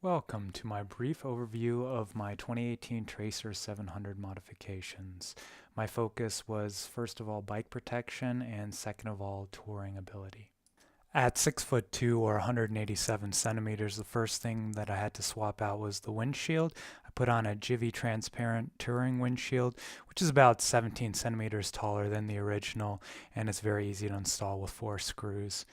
Welcome to my brief overview of my 2018 Tracer 700 modifications. My focus was first of all bike protection and second of all touring ability. At 6'2" or 187 centimeters, the first thing that I had to swap out was the windshield. I put on a Givi transparent touring windshield, which is about 17 centimeters taller than the original, and it's very easy to install with 4 screws.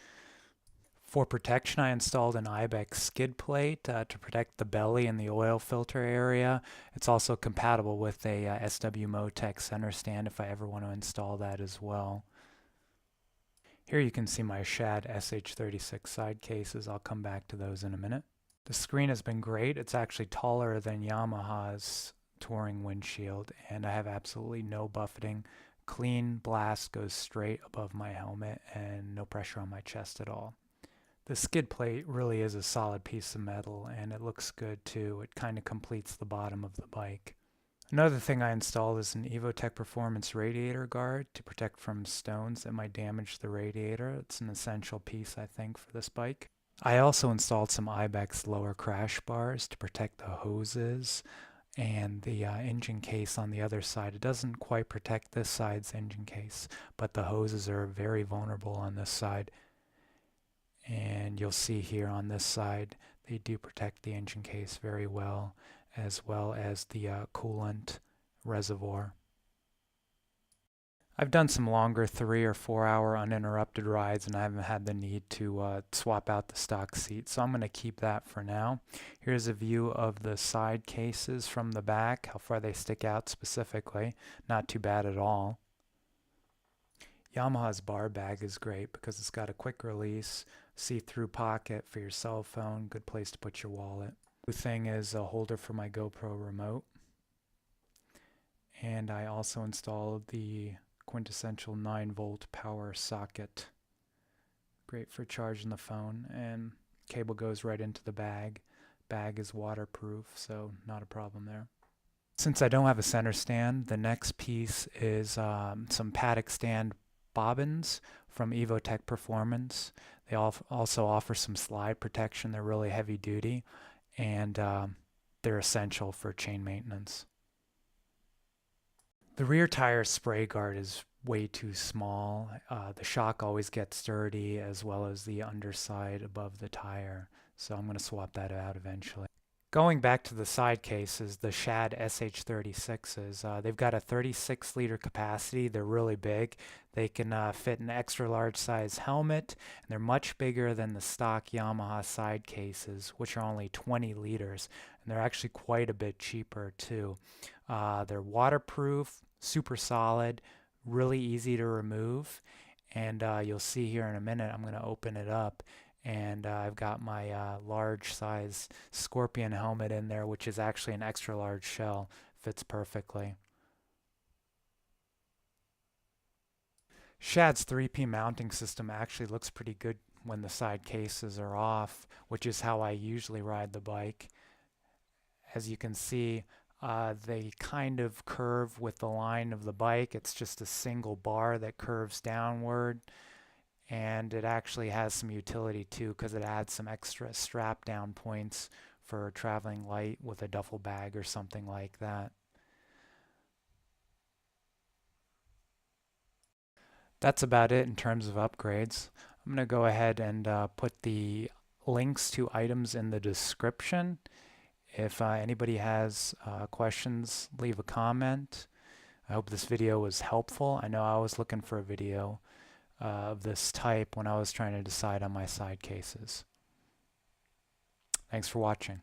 For protection, I installed an Ibex skid plate to protect the belly and the oil filter area. It's also compatible with a SW Motec center stand if I ever want to install that as well. Here you can see my Shad SH36 side cases. I'll come back to those in a minute. The screen has been great. It's actually taller than Yamaha's touring windshield, and I have absolutely no buffeting. Clean blast goes straight above my helmet and no pressure on my chest at all. The skid plate really is a solid piece of metal, and it looks good too. It kind of completes the bottom of the bike. Another thing I installed is an Evotech Performance radiator guard to protect from stones that might damage the radiator. It's an essential piece, I think, for this bike. I also installed some Ibex lower crash bars to protect the hoses and the engine case on the other side. It doesn't quite protect this side's engine case, but the hoses are very vulnerable on this side. And you'll see here on this side, they do protect the engine case very well as the coolant reservoir. I've done some longer 3 or 4 hour uninterrupted rides, and I haven't had the need to swap out the stock seat, so I'm going to keep that for now. Here's a view of the side cases from the back, how far they stick out specifically. Not too bad at all. Yamaha's Bar Bag is great because it's got a quick release, see-through pocket for your cell phone, good place to put your wallet. The thing is a holder for my GoPro remote. And I also installed the quintessential 9-volt power socket. Great for charging the phone, and cable goes right into the bag. Bag is waterproof, so not a problem there. Since I don't have a center stand, the next piece is some Paddock stand Bobbins from Evotech Performance. They also offer some slide protection. They're really heavy duty, and they're essential for chain maintenance. The rear tire spray guard is way too small. The shock always gets dirty, as well as the underside above the tire, so I'm going to swap that out eventually. Going back to the side cases, the Shad SH36s, they've got a 36-liter capacity. They're really big. They can fit an extra large size helmet, and they're much bigger than the stock Yamaha side cases, which are only 20 liters, and they're actually quite a bit cheaper too. They're waterproof, super solid, really easy to remove, and you'll see here in a minute, I'm going to open it up. And I've got my large size Scorpion helmet in there, which is actually an extra large shell. Fits perfectly. Shad's 3P mounting system actually looks pretty good when the side cases are off, which is how I usually ride the bike. As you can see, they kind of curve with the line of the bike. It's just a single bar that curves downward. And it actually has some utility too, because it adds some extra strap down points for traveling light with a duffel bag or something like that. That's about it in terms of upgrades. I'm going to go ahead and put the links to items in the description. If anybody has questions, leave a comment. I hope this video was helpful. I know I was looking for a video of this type when I was trying to decide on my side cases. Thanks for watching.